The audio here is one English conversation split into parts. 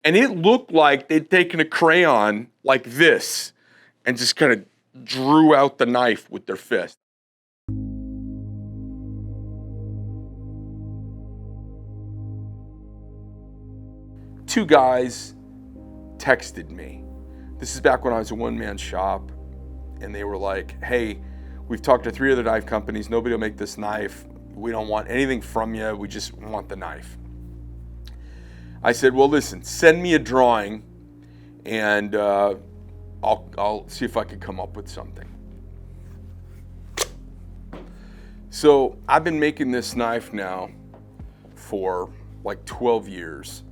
And it looked like they'd taken a crayon like this and just kind of drew out the knife with their fist. Two guys texted me. This is back when I was a one-man shop, and they were like, hey, we've talked to 3 other knife companies. Nobody will make this knife. We don't want anything from you. We just want the knife. I said, well, listen, send me a drawing, and I'll see if I can come up with something. So I've been making this knife now for like 12 years.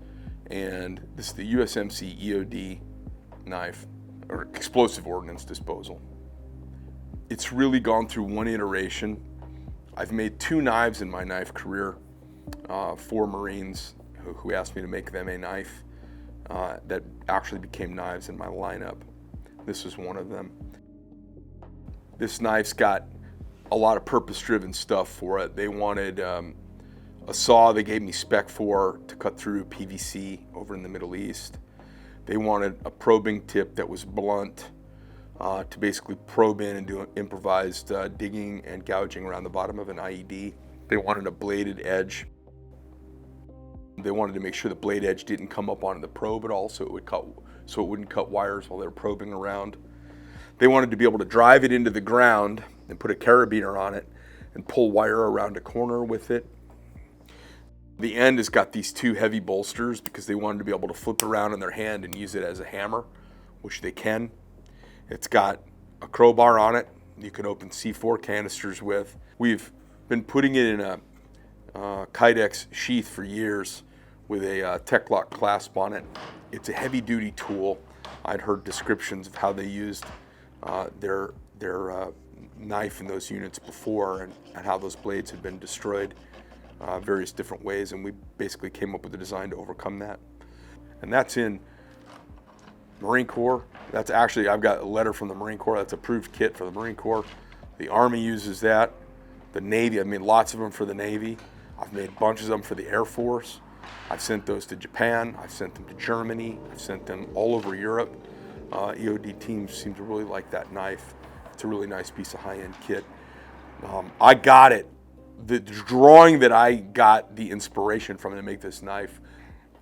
And this is the USMC EOD knife, or Explosive Ordnance Disposal. It's really gone through one iteration. I've made 2 knives in my knife career for Marines who asked me to make them a knife that actually became knives in my lineup. This was one of them. This knife's got a lot of purpose-driven stuff for it. They wanted a saw they gave me spec for to cut through PVC over in the Middle East. They wanted a probing tip that was blunt to basically probe in and do improvised digging and gouging around the bottom of an IED. They wanted a bladed edge. They wanted to make sure the blade edge didn't come up onto the probe at all, so it wouldn't cut wires while they were probing around. They wanted to be able to drive it into the ground and put a carabiner on it and pull wire around a corner with it. The end has got these 2 heavy bolsters because they wanted to be able to flip around in their hand and use it as a hammer, which they can. It's got a crowbar on it you can open C4 canisters with. We've been putting it in a Kydex sheath for years with a Tech-Lock clasp on it. It's a heavy-duty tool. I'd heard descriptions of how they used their knife in those units before and how those blades had been destroyed various different ways, and we basically came up with a design to overcome that. And that's in Marine Corps. That's actually, I've got a letter from the Marine Corps. That's approved kit for the Marine Corps. The Army uses that. The Navy, I've made lots of them for the Navy. I've made bunches of them for the Air Force. I've sent those to Japan. I've sent them to Germany. I've sent them all over Europe. EOD teams seem to really like that knife. It's a really nice piece of high-end kit. I got it. The drawing that I got the inspiration from to make this knife,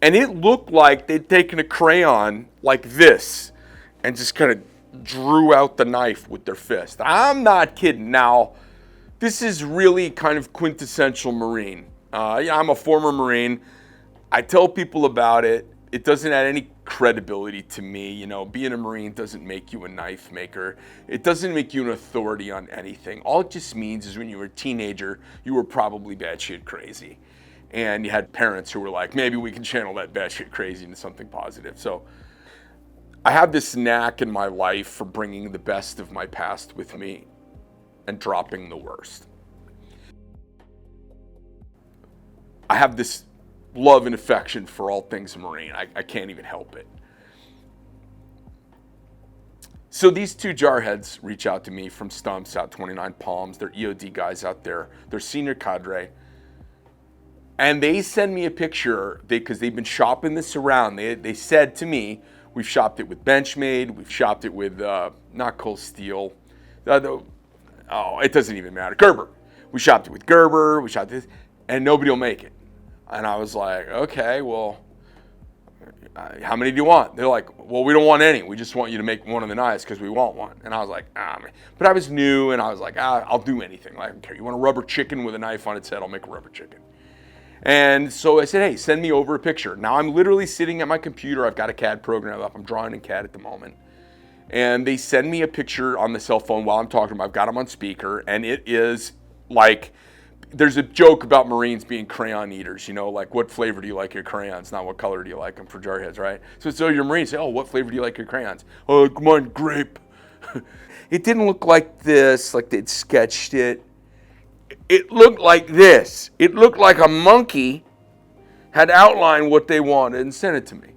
and it looked like they'd taken a crayon like this and just kind of drew out the knife with their fist. I'm not kidding. Now, this is really kind of quintessential Marine. I'm a former Marine. I tell people about it. It doesn't add any credibility to me. You know, being a Marine doesn't make you a knife maker. It doesn't make you an authority on anything. All it just means is when you were a teenager, you were probably batshit crazy. And you had parents who were like, maybe we can channel that batshit crazy into something positive. So I have this knack in my life for bringing the best of my past with me and dropping the worst. I have this love and affection for all things Marine. I can't even help it. So these 2 jarheads reach out to me from Stumps out 29 Palms. They're EOD guys out there. They're senior cadre. And they send me a picture because they've been shopping this around. They said to me, we've shopped it with Benchmade. We've shopped it with, not Cold Steel. It doesn't even matter. Gerber. We shopped it with Gerber. We shopped this. And nobody will make it. And I was like, okay, well, how many do you want? They're like, well, we don't want any. We just want you to make one of the knives because we want one. And I was like, man. But I was new, and I was like, I'll do anything. I don't care. You want a rubber chicken with a knife on its head? I'll make a rubber chicken. And so I said, hey, send me over a picture. Now I'm literally sitting at my computer. I've got a CAD program up. I'm drawing in CAD at the moment. And they send me a picture on the cell phone while I'm talking. I've got them on speaker, and it is like, there's a joke about Marines being crayon eaters, you know, like what flavor do you like your crayons, not what color do you like them for jarheads, right? So your Marines say, oh, what flavor do you like your crayons? Oh, come on, grape. It didn't look like this, like they'd sketched it. It looked like this. It looked like a monkey had outlined what they wanted and sent it to me.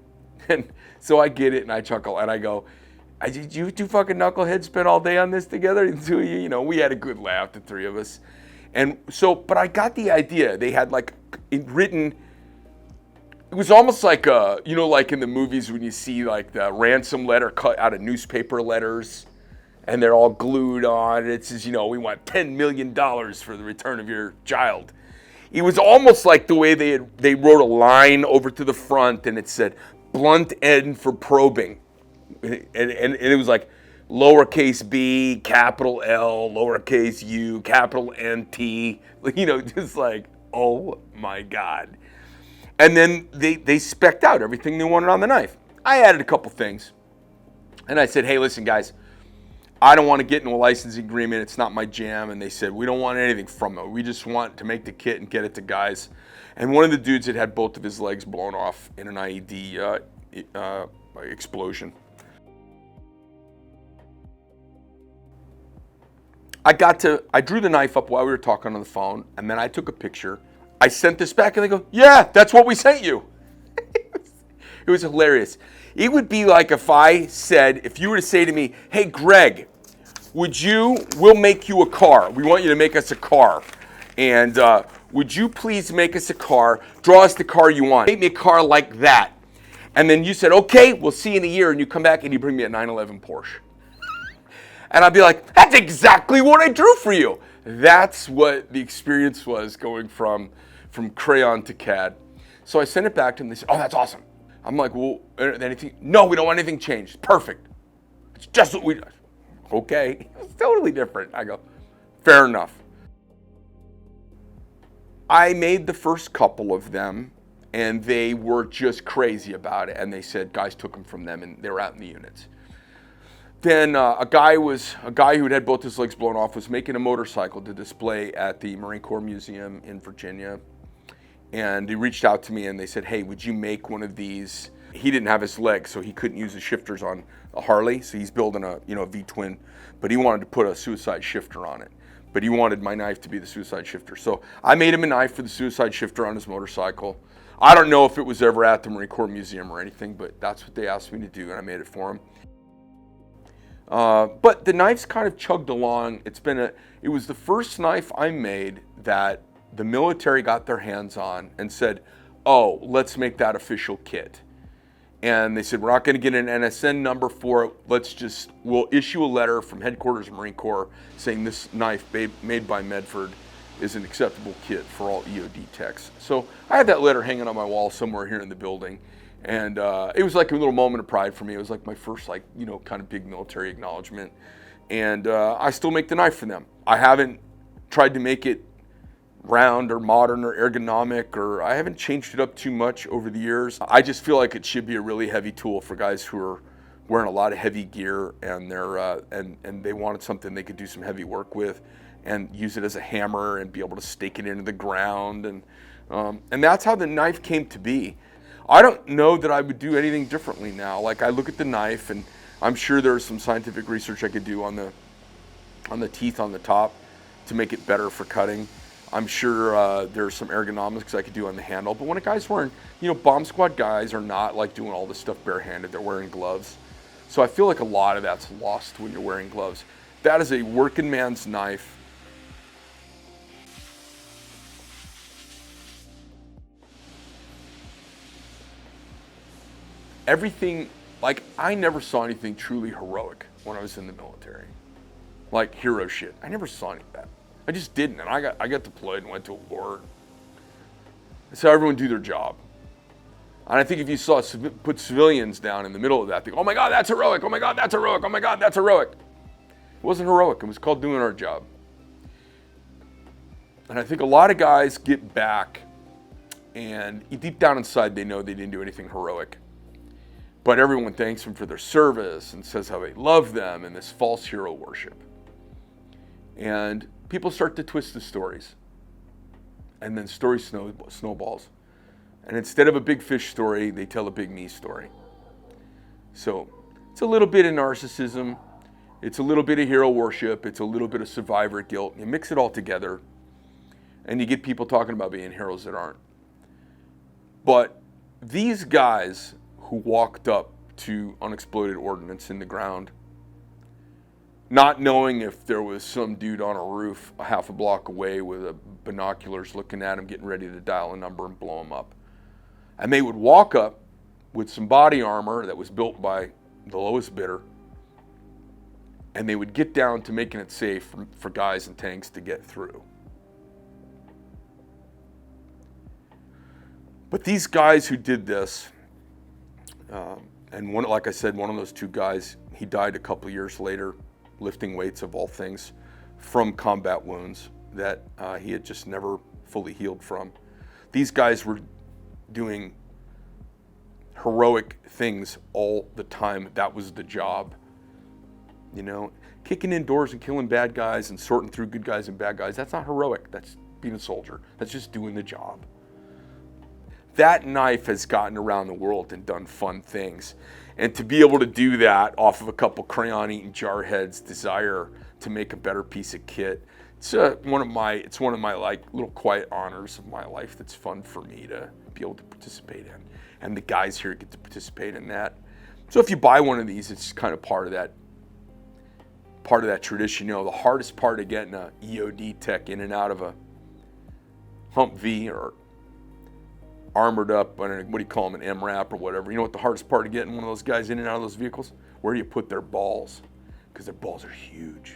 And so I get it and I chuckle and I go, did you 2 fucking knuckleheads spend all day on this together? The 2 of you, you know, we had a good laugh, the 3 of us. And so, but I got the idea. They had like written It was almost like like in the movies when you see like the ransom letter cut out of newspaper letters, and they're all glued on. It says, we want $10 million for the return of your child. It was almost like the way they wrote a line over to the front, and it said blunt end for probing, and it was like lowercase b, capital L, lowercase u, capital NT. Just like, oh my God. And then they spec'd out everything they wanted on the knife. I added a couple things. And I said, hey, listen, guys, I don't want to get into a licensing agreement. It's not my jam. And they said, we don't want anything from it. We just want to make the kit and get it to guys. And one of the dudes had both of his legs blown off in an IED explosion. I drew the knife up while we were talking on the phone, and then I took a picture. I sent this back, and they go, yeah, that's what we sent you. It was hilarious. It would be like if you were to say to me, hey, Greg, we'll make you a car. We want you to make us a car. And would you please make us a car, draw us the car you want. Make me a car like that. And then you said, okay, we'll see you in a year. And you come back and you bring me a 911 Porsche. And I'd be like, that's exactly what I drew for you. That's what the experience was going from crayon to CAD. So I sent it back to them. They said, oh, that's awesome. I'm like, well, anything? No, we don't want anything changed. Perfect. It's just what we do. Okay. It's totally different. I go, fair enough. I made the first couple of them, and they were just crazy about it. And they said guys took them from them, and they were out in the units. Then a guy who had both his legs blown off was making a motorcycle to display at the Marine Corps Museum in Virginia. And he reached out to me and they said, hey, would you make one of these? He didn't have his legs, so he couldn't use the shifters on a Harley. So he's building a V-twin, but he wanted to put a suicide shifter on it. But he wanted my knife to be the suicide shifter. So I made him a knife for the suicide shifter on his motorcycle. I don't know if it was ever at the Marine Corps Museum or anything, but that's what they asked me to do, and I made it for him. But the knife's kind of chugged along. It was the first knife I made that the military got their hands on and said, oh, let's make that official kit. And they said, we're not going to get an NSN number for it. We'll issue a letter from headquarters of Marine Corps saying this knife made by Medford is an acceptable kit for all EOD techs. So I had that letter hanging on my wall somewhere here in the building. And it was like a little moment of pride for me. It was like my first kind of big military acknowledgement. And I still make the knife for them. I haven't tried to make it round or modern or ergonomic, or I haven't changed it up too much over the years. I just feel like it should be a really heavy tool for guys who are wearing a lot of heavy gear and they wanted something they could do some heavy work with and use it as a hammer and be able to stake it into the ground. And that's how the knife came to be. I don't know that I would do anything differently now. Like I look at the knife and I'm sure there's some scientific research I could do on the teeth on the top to make it better for cutting. I'm sure there's some ergonomics I could do on the handle. But when a guy's wearing, bomb squad guys are not like doing all this stuff barehanded. They're wearing gloves. So I feel like a lot of that's lost when you're wearing gloves. That is a working man's knife. Everything, like I never saw anything truly heroic when I was in the military. Like hero shit. I never saw any of that. I just didn't, and I got deployed and went to a war. That's how everyone do their job. And I think if you put civilians down in the middle of that, they go, oh my God, that's heroic. Oh my God, that's heroic. Oh my God, that's heroic. It wasn't heroic. It was called doing our job. And I think a lot of guys get back, and deep down inside, they know they didn't do anything heroic. But everyone thanks them for their service and says how they love them and this false hero worship. And people start to twist the stories. And then story snowballs. And instead of a big fish story, they tell a big me story. So it's a little bit of narcissism. It's a little bit of hero worship. It's a little bit of survivor guilt. You mix it all together, and you get people talking about being heroes that aren't. But these guys who walked up to unexploded ordnance in the ground, not knowing if there was some dude on a roof a half a block away with binoculars looking at him, getting ready to dial a number and blow him up. And they would walk up with some body armor that was built by the lowest bidder, and they would get down to making it safe for guys and tanks to get through. But these guys who did this, and one, like I said, one of those two guys, he died a couple years later, lifting weights of all things, from combat wounds that he had just never fully healed from. These guys were doing heroic things all the time. That was the job. You know, kicking in doors and killing bad guys and sorting through good guys and bad guys, that's not heroic. That's being a soldier. That's just doing the job. That knife has gotten around the world and done fun things. And to be able to do that off of a couple crayon-eating jarheads' desire to make a better piece of kit, it's one of my like little quiet honors of my life that's fun for me to be able to participate in. And the guys here get to participate in that. So if you buy one of these, it's kind of part of that tradition. You know, the hardest part of getting a EOD tech in and out of a Humvee or armored up, what do you call them, an MRAP or whatever. You know what the hardest part of getting one of those guys in and out of those vehicles? Where do you put their balls? Because their balls are huge.